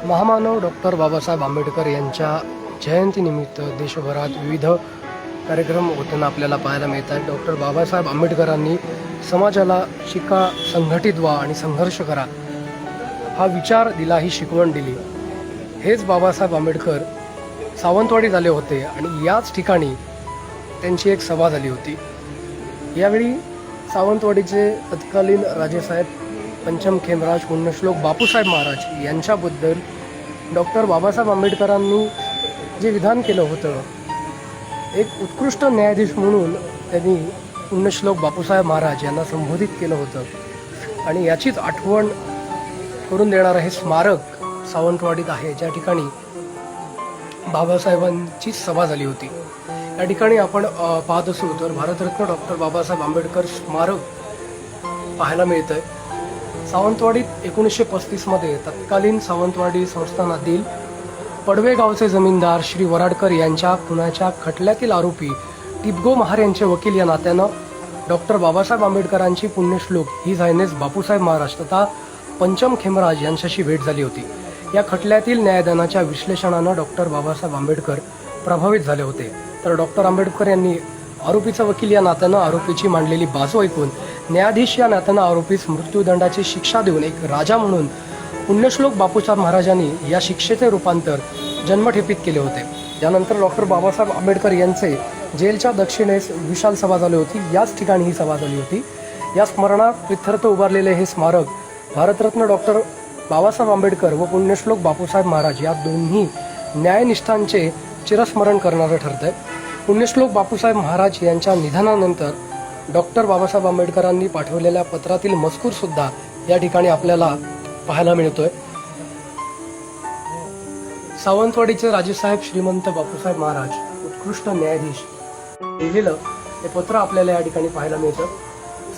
महामानव डॉक्टर बाबासाहेब आंबेडकर यांच्या जयंतीनिमित्त देशभरात विविध कार्यक्रम होताना आपल्याला पाहायला मिळतात. डॉक्टर बाबासाहेब आंबेडकरांनी समाजाला शिका, संघटित व्हा आणि संघर्ष करा हा विचार दिला, ही शिकवण दिली. हेच बाबासाहेब आंबेडकर सावंतवाडीत आले होते आणि याच ठिकाणी त्यांची एक सभा झाली होती. यावेळी सावंतवाडीचे तत्कालीन राजेसाहेब पंचम खेमराज पुण्यश्लोक बापूसाहेब महाराज यांच्याबद्दल डॉक्टर बाबासाहेब आंबेडकरांनी जे विधान केलं होतं, एक उत्कृष्ट न्यायाधीश म्हणून त्यांनी पुण्यश्लोक बापूसाहेब महाराज यांना संबोधित केलं होतं आणि याचीच आठवण करून देणारं हे स्मारक सावंतवाडीत आहे, ज्या ठिकाणी बाबासाहेबांची सभा झाली होती. या ठिकाणी आपण पाहत असू तर भारतरत्न डॉक्टर बाबासाहेब आंबेडकर स्मारक पाहायला मिळतंय. सावंतवाडीत 1935 मध्ये तत्कालीन सावंतवाडी संस्थानातील पडवे गावचे जमीनदार श्री वराडकर यांच्या खुनाच्या खटल्यातील आरोपी टिपगो महार यांचे वकील या नात्यानं डॉक्टर बाबासाहेब आंबेडकरांची पुण्यश्लोक हिज हायनेस बापूसाहेब महाराज तथा पंचम खेमराज यांच्याशी भेट झाली होती. या खटल्यातील न्यायदानाच्या विश्लेषणानं डॉक्टर बाबासाहेब आंबेडकर प्रभावित झाले होते. तर डॉक्टर आंबेडकर यांनी आरोपीचा वकील या नात्यानं आरोपीची मांडलेली बाजू ऐकून न्यायाधीश या नात्यानं आरोपीस मृत्यूदंडाची शिक्षा देऊन एक राजा म्हणून पुण्यश्लोक बापूसाहेब महाराजांनी या शिक्षेचे रूपांतर जन्मठेपीत केले होते. त्यानंतर डॉक्टर बाबासाहेब आंबेडकर यांचे जेलच्या दक्षिणेस विशाल सभा झाली होती. याच ठिकाणी ही सभा झाली होती. या स्मरणाप्रित्यर्थ उभारलेले हे स्मारक भारतरत्न डॉक्टर बाबासाहेब आंबेडकर व पुण्यश्लोक बापूसाहेब महाराज या दोन्ही न्यायनिष्ठांचे चिरस्मरण करणारं ठरतंय. पुण्यश्लोक बापूसाहेब महाराज यांच्या निधनानंतर डॉक्टर बाबासाहेब आंबेडकरांनी पाठवलेल्या पत्रातील मजकूर सुद्धा या ठिकाणी आपल्याला पाहायला मिळतोय. सावंतवाडीचे राजेसाहेब श्रीमंत बापूसाहेब महाराज उत्कृष्ट न्यायाधीश लिहिलेलं हे पत्र आपल्याला या ठिकाणी पाहायला मिळतं.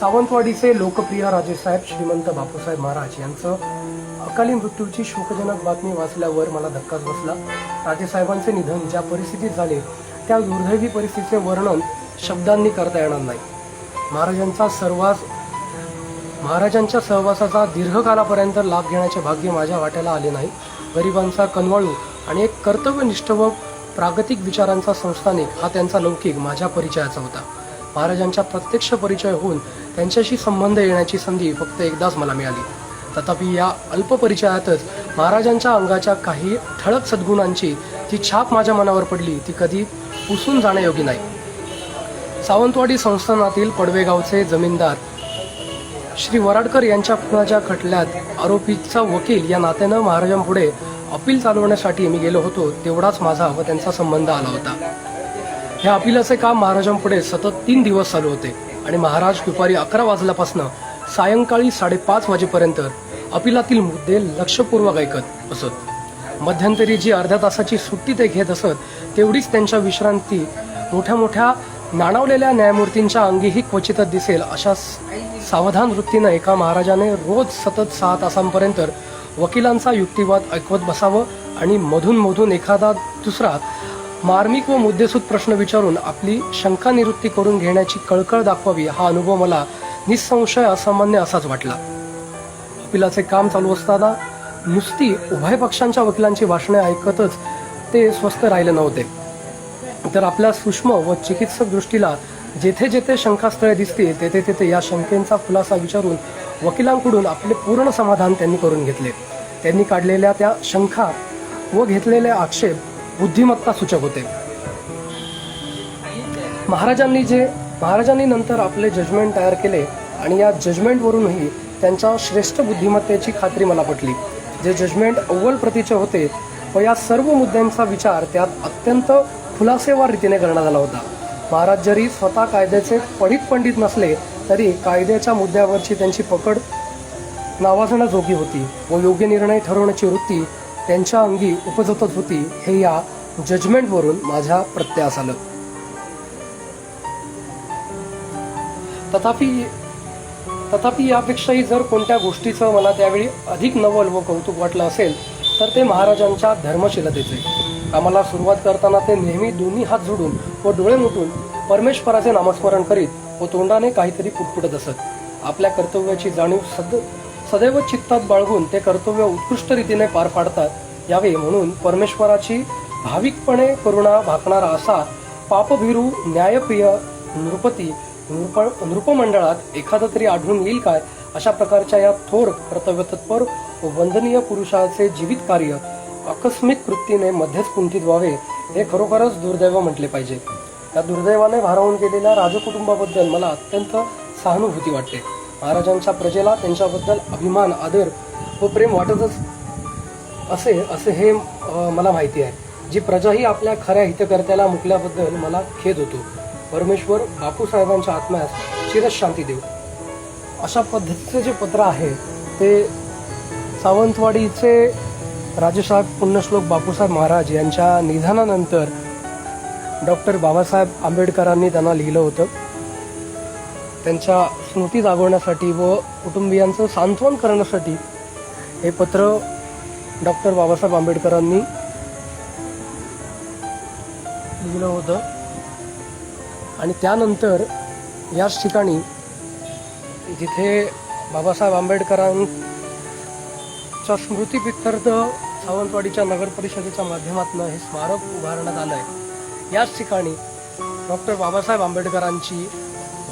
सावंतवाडीचे लोकप्रिय राजेसाहेब श्रीमंत बापूसाहेब महाराज यांचं अकाली मृत्यूची शोकजनक बातमी वाचल्यावर मला धक्काच बसला. राजेसाहेबांचे निधन ज्या परिस्थितीत झाले त्या दुर्दैवी परिस्थितीचे वर्णन शब्दांनी करता येणार नाही. महाराजांचा सर्वात महाराजांच्या सहवासाचा दीर्घकालापर्यंत लाभ घेण्याचे भाग्य माझ्या वाट्याला आले नाही. गरिबांचा कनवाळू आणि एक कर्तव्यनिष्ठ व प्रागतिक विचारांचा संस्थानिक हा त्यांचा लौकिक माझ्या परिचयाचा होता. महाराजांच्या प्रत्यक्ष परिचय होऊन त्यांच्याशी संबंध येण्याची संधी फक्त एकदाच मला मिळाली. तथापि या अल्प परिचयातच महाराजांच्या अंगाच्या काही ठळक सद्गुणांची जी छाप माझ्या मनावर पडली ती कधी पुसून जाण्यायोग्य नाही. सावंतवाडी संस्थानातील पडवेगावचे जमीनदार श्री वराडकर यांच्या खुनाच्या खटल्यात आरोपीचा वकील या नात्यानं महाराजांपुढे अपील चालवण्यासाठी मी गेलो होतो. तेवढाच माझा व त्यांचा संबंध आला होता. ह्या अपिलाचे काम महाराजांपुढे सतत 3 दिवस चालू होते आणि महाराज दुपारी 11 वाजल्यापासून सायंकाळी 5:30 वाजेपर्यंत अपिलातील मुद्दे लक्षपूर्वक ऐकत असत. मध्यंतरी जी अर्ध्या तासाची सुट्टी ते घेत असत तेवढीच त्यांच्या विश्रांती मोठ्या मोठ्या नाणावलेल्या न्यायमूर्तींच्या अंगीही क्वचितच दिसेल अशा सावधान वृत्तीनं एका महाराजाने रोज सतत 6 तासांपर्यंत वकिलांचा युक्तिवाद ऐकवत बसावं आणि मधून मधून एखादा दुसरा मार्मिक व मुद्देसूद प्रश्न विचारून आपली शंका निवृत्ती करून घेण्याची कळकळ दाखवावी हा अनुभव मला निसंशय असामान्य असाच वाटला. अपिलाचे काम चालू असताना नुसती उभय पक्षांच्या वकिलांची भाषणे ऐकतच ते स्वस्थ राहिले नव्हते, तर आपल्या सूक्ष्म व चिकित्सक दृष्टीला जेथे जेथे शंकास्थळे दिसतील तेथे तेथे या शंकेचा खुलासा विचारून वकिलांकडून आपले पूर्ण समाधान त्यांनी करून घेतले. त्यांनी काढलेल्या त्या शंका व घेतलेले आक्षेप बुद्धिमत्ता सूचक होते. महाराजांनी नंतर आपले जजमेंट तयार केले आणि या जजमेंटवरूनही त्यांच्या श्रेष्ठ बुद्धिमत्तेची खात्री मला पटली. जे जजमेंट अव्वल प्रतीचे होते व या सर्व मुद्द्यांचा विचार त्यात अत्यंत खुलासेवार रीतीने करण्यात आला होता. महाराज जरी स्वतः कायद्याचे पंडित नसले तरी कायद्याच्या मुद्द्यावरची त्यांची पकड नावाजण्याजोगी होती व योग्य निर्णय ठरवण्याची वृत्ती त्यांच्या अंगी उपजतच होती हे या जजमेंटवरून माझ्या प्रत्ययास आलं. तथापि यापेक्षाही जर कोणत्या गोष्टीचं मला त्यावेळी अधिक नवल व कौतुक वाटलं असेल तर ते महाराजांच्या धर्मशीलतेचे. आम्हाला सुरुवात करताना ते नेहमी दोन्ही हात जोडून व डोळे मिटून परमेश्वराचे नामस्मरण करीत व तोंडाने काहीतरी पुटपुटत असत. आपल्या कर्तव्याची जाणीव सदैव चित्तात बाळगून ते कर्तव्य उत्कृष्ट रीतीने पार पाडतात यावे म्हणून परमेश्वराची भाविकपणे करुणा भाकणारा असा पापभीरू न्यायप्रिय नृपमंडळात एखादा तरी आढळून येईल काय अशा प्रकारच्या या थोर कर्तव्यतत्पर व वंदनीय पुरुषाचे जीवित कार्य आकस्मिक कृतीने मध्येच कुंठित व्हावे हे खरोखरच दुर्दैव म्हटले पाहिजे. त्या दुर्दैवाने भारावून गेलेल्या राजकुटुंबाबद्दल मला अत्यंत सहानुभूती वाटते. महाराजांच्या प्रजेला त्यांच्याबद्दल अभिमान आदर व प्रेम वाटतच असे हे मला माहिती आहे. जी प्रजा ही आपल्या खऱ्या हितकर्त्याला मुकल्याबद्दल मला खेद होतो. परमेश्वर बापूसाहेबांच्या आत्म्यास चिरशांती देव. अशा पद्धतीचे जे पत्र आहे ते सावंतवाडीचे राजेसाहेब पुण्यश्लोक बापूसाहेब महाराज यांच्या निधनानंतर डॉक्टर बाबासाहेब आंबेडकरांनी त्यांना लिहिलं होतं. त्यांच्या स्मृती जागवण्यासाठी व कुटुंबियांचं सांत्वन करण्यासाठी हे पत्र डॉक्टर बाबासाहेब आंबेडकरांनी लिहिलं होतं. आणि त्यानंतर याच ठिकाणी जिथे बाबासाहेब आंबेडकरांच्या स्मृतीप्रित्यर्थ सावंतवाडीच्या नगर परिषदेच्या माध्यमातून हे स्मारक उभारण्यात आलं आहे, याच ठिकाणी डॉक्टर बाबासाहेब आंबेडकरांची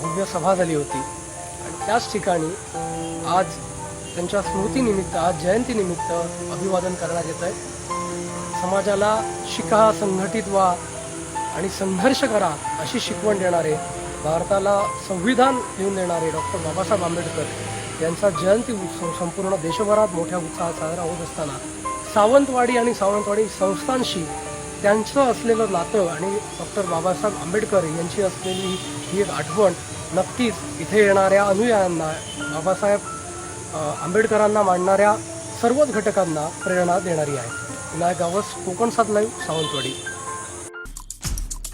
भव्य सभा झाली होती. आणि त्याच ठिकाणी आज त्यांच्या स्मृतीनिमित्त, आज जयंतीनिमित्त अभिवादन करण्यात येत आहे. समाजाला शिका, संघटित व्हा आणि संघर्ष करा अशी शिकवण देणारे, भारताला संविधान लिहून देणारे डॉक्टर बाबासाहेब आंबेडकर यांचा जयंती उत्सव संपूर्ण देशभरात मोठ्या उत्साहात साजरा होत असताना सावंतवाडी आणि सावंतवाडी संस्थांशी त्यांचं असलेलं नातं आणि डॉक्टर बाबासाहेब आंबेडकर यांची असलेली ही एक आठवण नक्कीच इथे येणाऱ्या अनुयायांना, बाबासाहेब आंबेडकरांना मांडणाऱ्या सर्वच घटकांना प्रेरणा देणारी आहे. विनायक गावस, कोकण 7 लाईव्ह, सावंतवाडी.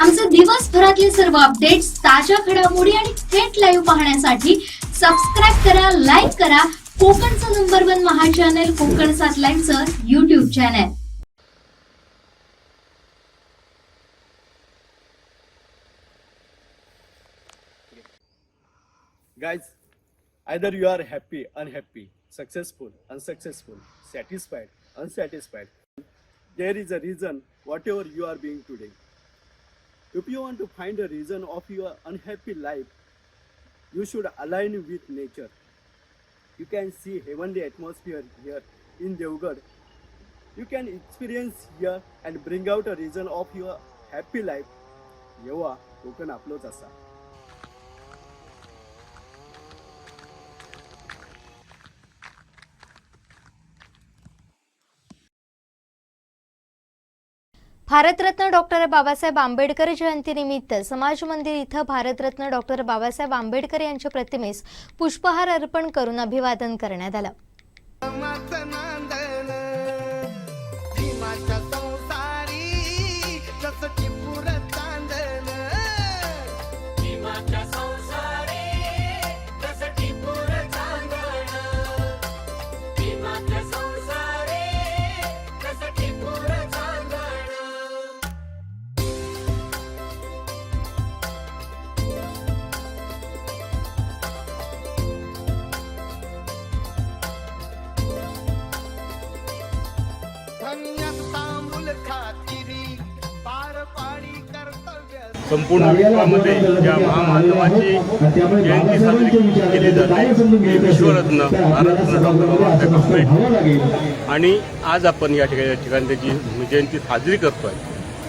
आमचे दिवसभरातले सर्व अपडेट्स, ताज्या घडामोडी आणि थेट लाईव्ह पाहण्यासाठी सबस्क्राईब करा, लाईक करा कोकणचं नंबर 1 महा चॅनल कोकण 7 लाईव्हचं YouTube channel. Guys, Either you are happy, unhappy, successful, unsuccessful, satisfied, unsatisfied. There is a reason whatever you are being today. If you want to find a reason of your unhappy life, you should align with nature. You can see heavenly atmosphere here in Devgarh. You can experience here and bring out a reason of your happy life. येवा कोकण आपलोच असा. Bharat Ratna doctor Babasaheb Ambedkar जयंतीनिमित्त समाज मंदिर इथं Bharat Ratna doctor Babasaheb Ambedkar यांच्या प्रतिमेस पुष्पहार अर्पण करून अभिवादन करण्यात आलं. संपूर्ण विश्वामध्ये ज्या महामानवाची जयंती साजरी केली जाते ते विश्वरत्न भारतरत्न डॉक्टर बाबासाहेब आंबेडकर. आणि आज आपण या ठिकाणी त्याची जयंती साजरी करतो आहे.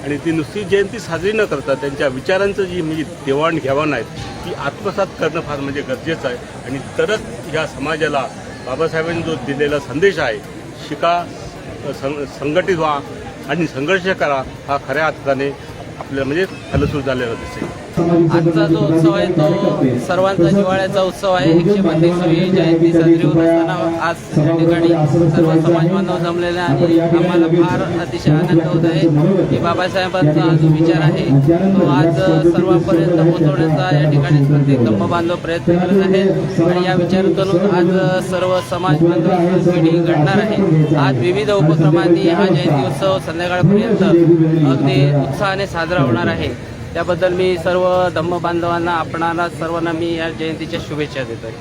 आणि ती नुसती जयंती साजरी न करता त्यांच्या विचारांचं जी म्हणजे देवाणघेवाण आहे ती आत्मसात करणं फार म्हणजे गरजेचं आहे. आणि तरच या समाजाला बाबासाहेबांनी जो दिलेला संदेश आहे, शिका, संघटित व्हा आणि संघर्ष करा, हा खऱ्या अर्थाने आपल्या म्हणजे फलस्वरूप झालेला दिसेल. आजचा जो उत्सव आहे तो सर्वांचा जिव्हाळ्याचा उत्सव आहे. 132वी जयंती साजरी होत असताना आज या ठिकाणी सर्व समाज बांधव जमलेले आणि आम्हाला फार अतिशय आनंद होत आहे की बाबासाहेबांचा जो विचार आहे तो आज सर्वांपर्यंत पोहोचवण्याचा या ठिकाणी प्रत्येक धम्म बांधव प्रयत्न करत आहेत. आणि या विचारातून आज सर्व समाज बांधव पिढी घडणार आहे. आज विविध उपक्रमांनी हा जयंती उत्सव संध्याकाळपर्यंत अगदी उत्साहाने साजरा होणार आहे. त्याबद्दल मी सर्व धम्म बांधवांना, आपणाला सर्वांना मी या जयंतीच्या शुभेच्छा देतोय.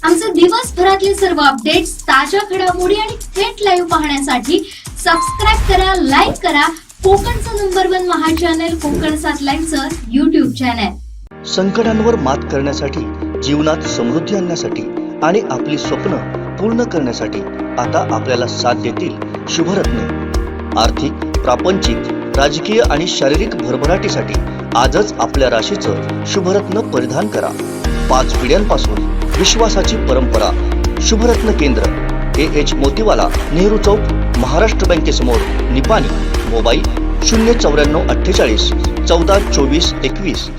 आमचे दिवसभरातले सर्व अपडेट्स, ताज्या घडामोडी आणि थेट लाईव्ह पाहण्यासाठी सबस्क्राईब करा, लाईक करा कोकणचं नंबर 1 महा चॅनल कोकण 7 लाईव्हचं YouTube चॅनल. संकटांवर मात करण्यासाठी, जीवनात समृद्धी आणण्यासाठी आणि आपली स्वप्न पूर्ण करण्यासाठी आता आपल्याला साथ देतील शुभरत्न. आर्थिक, प्रापंचिक, राजकीय आणि शारीरिक भरभराटीसाठी आजच आपल्या राशीचं शुभरत्न परिधान करा. 5 पिढ्यांपासून विश्वासाची परंपरा. शुभरत्न केंद्र, AH मोतीवाला, नेहरू चौक, महाराष्ट्र बँकेसमोर, निपाणी. मोबाईल 09448 14 24 21.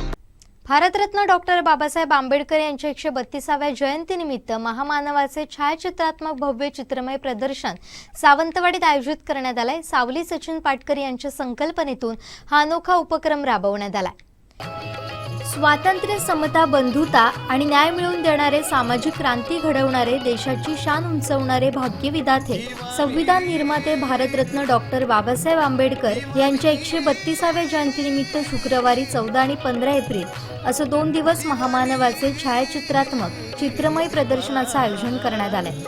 भारतरत्न डॉक्टर बाबासाहेब आंबेडकर यांच्या 132व्या जयंतीनिमित्त महामानवाचे छायाचित्रात्मक भव्य चित्रमय प्रदर्शन सावंतवाडीत आयोजित करण्यात आलंय. सावली सचिन पाटकर यांच्या संकल्पनेतून हा अनोखा उपक्रम राबवण्यात आलाय. स्वातंत्र्य, समता, बंधुता आणि न्याय मिळवून देणारे, सामाजिक क्रांती घडवणारे, देशाची शान उंचवणारे भाग्यविधाते, संविधान निर्माते भारतरत्न डॉक्टर बाबासाहेब आंबेडकर यांच्या 132व्या जयंतीनिमित्त शुक्रवारी 14 आणि 15 एप्रिल असं 2 दिवस महामानवाचे छायाचित्रात्मक चित्रमय प्रदर्शनाचं आयोजन करण्यात आलंय.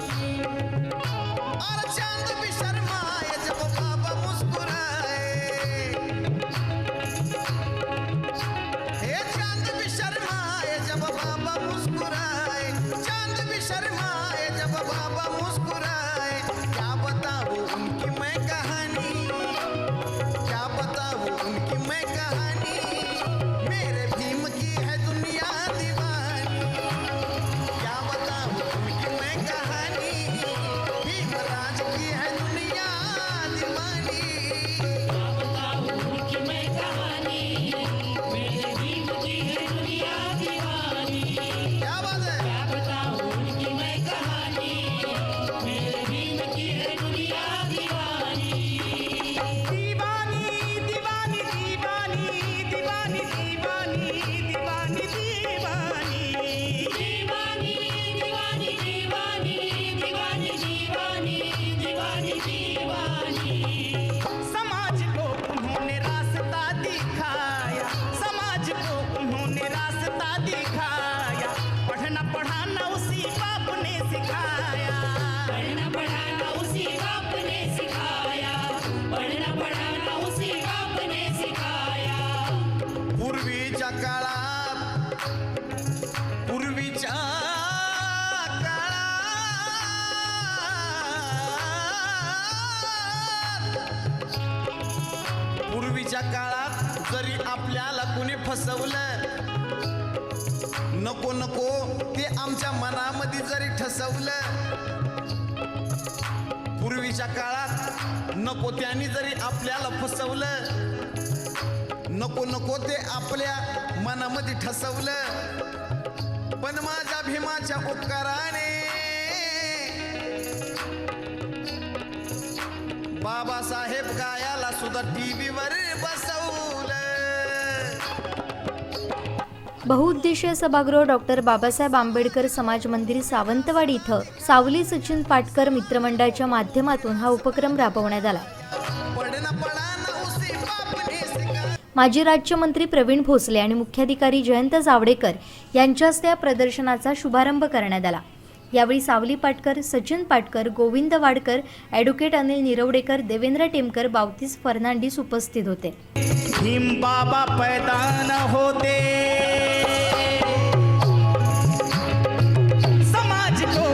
कहानी पूर्वीच्या काळात पूर्वीच्या काळात जरी आपल्याला कुणी फसवलं, नको नको ते आमच्या मनामध्ये जरी ठसवलं, पूर्वीच्या काळात नको त्यांनी जरी आपल्याला फसवलं, नको नको ते आपल्या मनामध्ये ठसवलं, पण माझ्या भीमाच्या उपकाराने बाबासाहेब गायाला सुद्धा टीव्हीवर बसवलं. बहुउद्देशीय सभागृह डॉक्टर बाबासाहेब आंबेडकर समाज मंदिर सावंतवाडी इथं सावली सचिन पाटकर मित्रमंडळाच्या माध्यमातून हा उपक्रम राबवण्यात आला. माजी राज्यमंत्री प्रवीण भोसले आणि मुख्याधिकारी जयंत जावडेकर यांच्या हस्ते या प्रदर्शनाचा शुभारंभ करण्यात आला. यावेळी सावली पाटकर, सचिन पाटकर, गोविंद वाडकर, ॲडव्होकेट अनिल निरवडेकर, देवेंद्र टेमकर, बावतीस फर्नांडिस उपस्थित होते. भीम बाबा पैदान होते, समाज को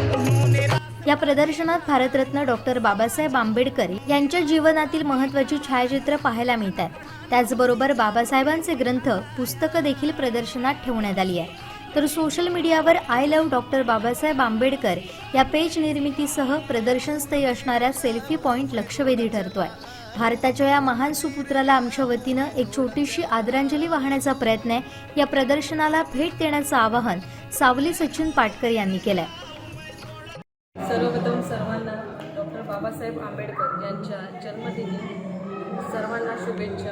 या प्रदर्शनात भारतरत्न डॉक्टर बाबासाहेब आंबेडकर यांच्या जीवनातील महत्त्वाची छायाचित्र पाहायला मिळतात. त्याचबरोबर बाबासाहेबांचे ग्रंथ, पुस्तकं देखील प्रदर्शनात ठेवण्यात आली आहे. तर सोशल मीडियावर I love doctor Babasaheb Ambedkar या पेज निर्मितीसह प्रदर्शनस्थळी असणाऱ्या सेल्फी पॉइंट लक्षवेधी ठरतोय. भारताच्या या महान सुपुत्राला आमच्या वतीनं एक छोटीशी आदरांजली वाहण्याचा प्रयत्न आहे. या प्रदर्शनाला भेट देण्याचं आवाहन सावली सचिन पाटकर यांनी केलंय. सर्वप्रथम सर्वांना डॉक्टर बाबासाहेब आंबेडकर यांच्या जन्मदिनी सर्वांना शुभेच्छा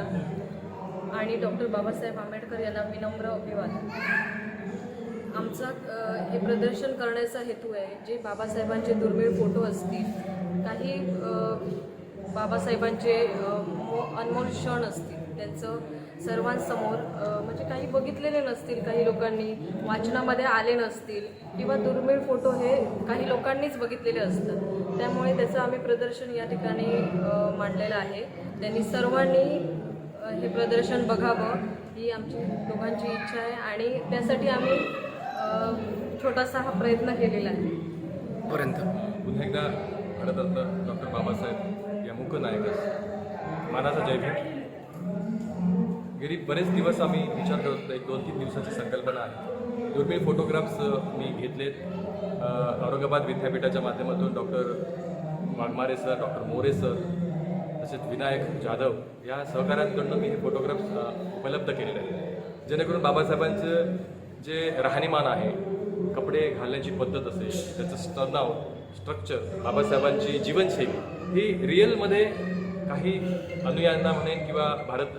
आणि डॉक्टर बाबासाहेब आंबेडकर यांना विनम्र अभिवादन. आमचा हे प्रदर्शन करण्याचा हेतू आहे, जे बाबासाहेबांचे दुर्मिळ फोटो असतील, काही बाबासाहेबांचे अनमोल क्षण असतील, त्यांचं सर्वांसमोर म्हणजे काही बघितलेले नसतील, काही लोकांनी वाचनामध्ये आले नसतील, किंवा दुर्मिळ फोटो हे काही लोकांनीच बघितलेले असतात. त्यामुळे त्याचं आम्ही प्रदर्शन या ठिकाणी मांडलेलं आहे. त्यांनी सर्वांनी हे प्रदर्शन बघावं ही आमची दोघांची इच्छा आहे आणि त्यासाठी आम्ही छोटासा हा प्रयत्न केलेला आहे. पुन्हा एकदा भारतरत्न डॉक्टर बाबासाहेब या मूकनायकास मानाचा जय भीम. गेली बरेच दिवस आम्ही विचार करत होतो, एक 2-3 दिवसाची संकल्पना आहे. दुर्मिळ फोटोग्राफ्स मी घेतलेत. औरंगाबाद विद्यापीठाच्या माध्यमातून doctor Waghmare sir, doctor More sir, तसेच विनायक जाधव या सहकाऱ्यांकडून मी हे फोटोग्राफ्स उपलब्ध केलेले आहेत, जेणेकरून बाबासाहेबांचं जे राहणीमान आहे, कपडे घालण्याची पद्धत असेल, त्याचं तणाव, स्ट्रक्चर, बाबासाहेबांची जीवनशैली ही रिअलमध्ये काही अनुयायांना म्हणेन किंवा भारत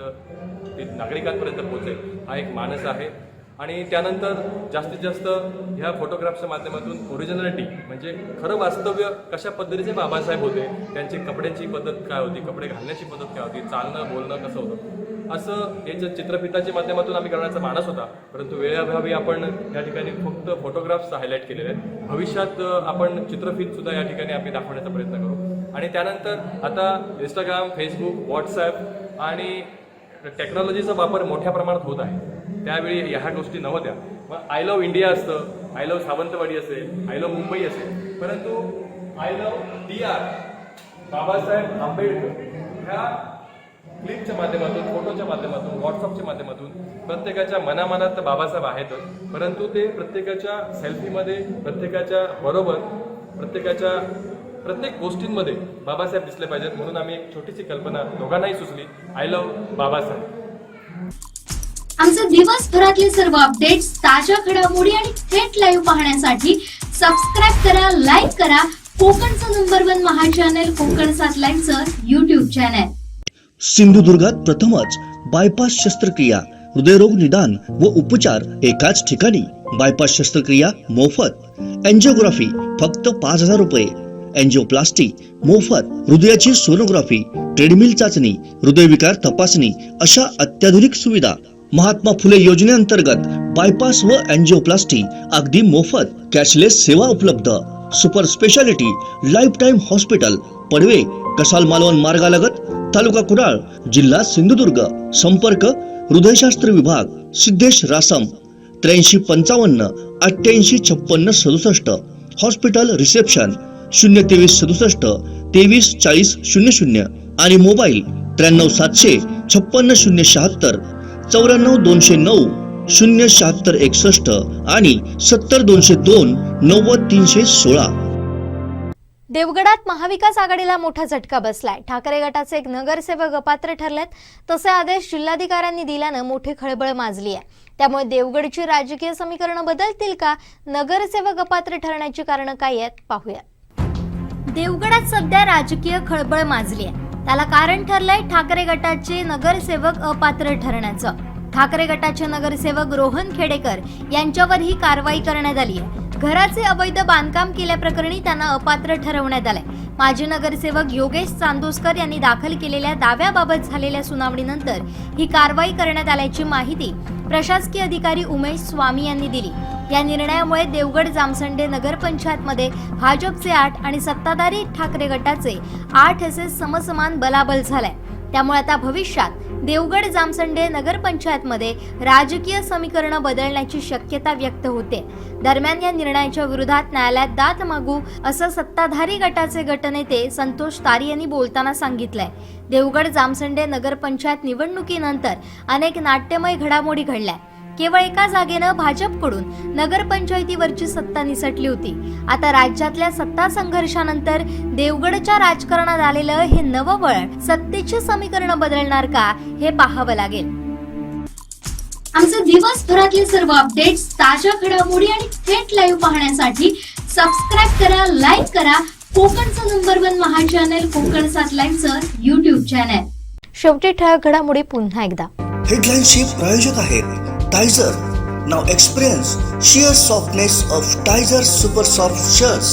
नागरिकांपर्यंत पोहोचेल हा एक मानस आहे. आणि त्यानंतर जास्तीत जास्त ह्या फोटोग्राफच्या माध्यमातून ओरिजिनॅलिटी म्हणजे खरं वास्तव्य कशा पद्धतीचे बाबासाहेब होते, त्यांची कपड्यांची पद्धत काय होती, कपडे घालण्याची पद्धत काय होती, चालणं बोलणं कसं होतं, असं याच्या चित्रफिताच्या माध्यमातून आम्ही करण्याचा मानस होता. परंतु वेळेअभावी आपण या ठिकाणी फक्त फोटोग्राफ्स हायलाईट केलेले आहेत. भविष्यात आपण चित्रफितसुद्धा या ठिकाणी आम्ही दाखवण्याचा प्रयत्न करू. आणि त्यानंतर आता इंस्टाग्राम, फेसबुक, व्हॉट्सॲप आणि टेक्नॉलॉजीचा वापर मोठ्या प्रमाणात होत आहे. त्यावेळी ह्या गोष्टी नव्हत्या. मग आय लव्ह इंडिया असतं, आय लव्ह सावंतवाडी असेल, आय लव्ह मुंबई असेल, परंतु I love DR Babasaheb Ambedkar ह्या क्लिपच्या माध्यमातून, फोटोच्या माध्यमातून, व्हॉट्सअपच्या माध्यमातून प्रत्येकाच्या मनामनात बाबासाहेब आहेतच, परंतु ते प्रत्येकाच्या सेल्फीमध्ये, प्रत्येकाच्या बरोबर, प्रत्येकाच्या प्रत्येक गोष्टींमध्ये बाबासाहेब दिसले पाहिजेत. म्हणून आम्ही एक छोटीशी कल्पना दोघांनाही सुचली, आय लव्ह बाबासाहेब. आमचे दिवसभरातले सर्व अपडेट्स, ताज्या घडामोडी आणि थेट लाईव्ह पाहण्यासाठी सबस्क्राईब करा, लाईक करा कोकणचं नंबर 1 महा चॅनल कोकण 7 लाईव्हचं YouTube चॅनल. सिंधुदुर्गात प्रथमच बायपास शस्त्रक्रिया, हृदयरोग निदान व उपचार एकाच ठिकाणी. बायपास शस्त्रक्रिया मोफत, एंजिओग्राफी फक्त 5,000 रुपये, एंजिओप्लास्टी मोफत, हृदयाची सोनोग्राफी, ट्रेडमिल चाचणी, हृदयविकार तपासणी अशा अत्याधुनिक सुविधा. महात्मा फुले योजनेअंतर्गत बायपास व एंजिओप्लास्टी अगदी मोफत, कॅशलेस सेवा उपलब्ध. Super speciality life time hospital, Padve, Kasal Malvan मार्गालगत, तालुका कुडाळ, जिल्हा सिंधुदुर्ग. संपर्क हृदयशास्त्र विभाग, सिद्धेश रासम, 8355 88 56 67. हॉस्पिटल रिसेप्शन 023 67 23 40 00 आणि मोबाईल 93 700 56 076 94 209 076 61 आणि 70 202 90 316. देवगडात महाविकास आघाडीला मोठा झटका बसलाय. ठाकरे गटाचे एक नगरसेवक अपात्र ठरलेत. तसे आदेश जिल्हाधिकाऱ्यांनी दिल्यानं मोठी खळबळ माजली आहे. त्यामुळे देवगडची राजकीय समीकरणं बदलतील का? नगरसेवक अपात्र ठरण्याची कारणं काय आहेत पाहूया. देवगडात सध्या राजकीय खळबळ माजली आहे. त्याला कारण ठरलंय ठाकरे गटाचे नगरसेवक अपात्र ठरण्याचं. ठाकरे गटाचे नगरसेवक रोहन खेडेकर यांच्यावर ही कारवाई करण्यात आली आहे. घराचे अवैध बांधकाम केल्याप्रकरणी त्यांना अपात्र ठरवण्यात आलंय. माजी नगरसेवक योगेश चांदोसकर यांनी दाखल केलेल्या दाव्याबाबत झालेल्या सुनावणीनंतर ही कारवाई करण्यात आल्याची माहिती प्रशासकीय अधिकारी उमेश स्वामी यांनी दिली. या निर्णयामुळे देवगड जामसंडे नगरपंचायतमध्ये भाजपचे 8 आणि सत्ताधारी ठाकरे गटाचे 8 असे समसमान बलाबल झालाय. त्यामुळे आता भविष्यात देवगड जामसंडे नगरपंचायतमध्ये राजकीय समीकरण बदलण्याची शक्यता व्यक्त होते. दरम्यान या निर्णयाच्या विरोधात न्यायालयात दाद मागू असं सत्ताधारी गटाचे गटनेते संतोष तारी यांनी बोलताना सांगितलंय. देवगड जामसंडे नगरपंचायत निवडणुकीनंतर अनेक नाट्यमय घडामोडी घडल्या. केवळ एका जागेनं भाजपकडून नगरपंचायतीवरची सत्ता निसटली होती. आता राज्यातल्या सत्ता संघर्षानंतर देवगडच्या राजकारणात आलेलं हे नवं वळण सत्तेची समीकरण बदलणार का हे पाहावं लागेल. आमचे दिवसभरातले सर्व अपडेट्स, ताज्या घडामोडी आणि थेट लाईव्ह पाहण्यासाठी सबस्क्राईब करा, लाईक करा कोकणचं नंबर 1 महा चॅनल कोकण 7 लाईव्हचं YouTube चॅनल. शेवटी ठळक घडामोडी पुन्हा एकदा. हेडलाईनचे प्रायोजक आहेत Tiger. Now experience sheer softness of Tiger Super Soft Shirts.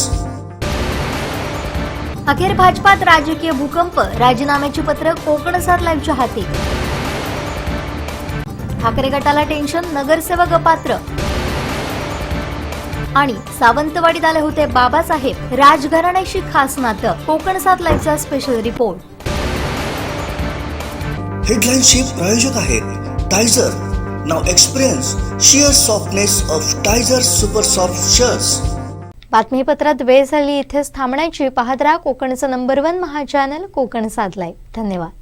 अखेर भाजपात राजकीय भूकंप, राजीनाम्याची पत्र कोकण 7 लाईव्हच्या हाती. ठाकरे गटाला टेन्शन, नगरसेवक अपात्र. आणि सावंतवाडीत आले होते बाबासाहेब, राजघराण्याशी खास नातं. कोकण 7 लाईव्हचा स्पेशल रिपोर्ट. हेडलाईनचे प्रायोजक आहेत Tiger. Now experience sheer softness of Tiger Super Soft Shirts. बातमीपत्रात वेळ झाली इथेच थांबण्याची. पाहत राहा कोकणचं नंबर 1 महा चॅनल कोकण 7 लाईव्ह. धन्यवाद.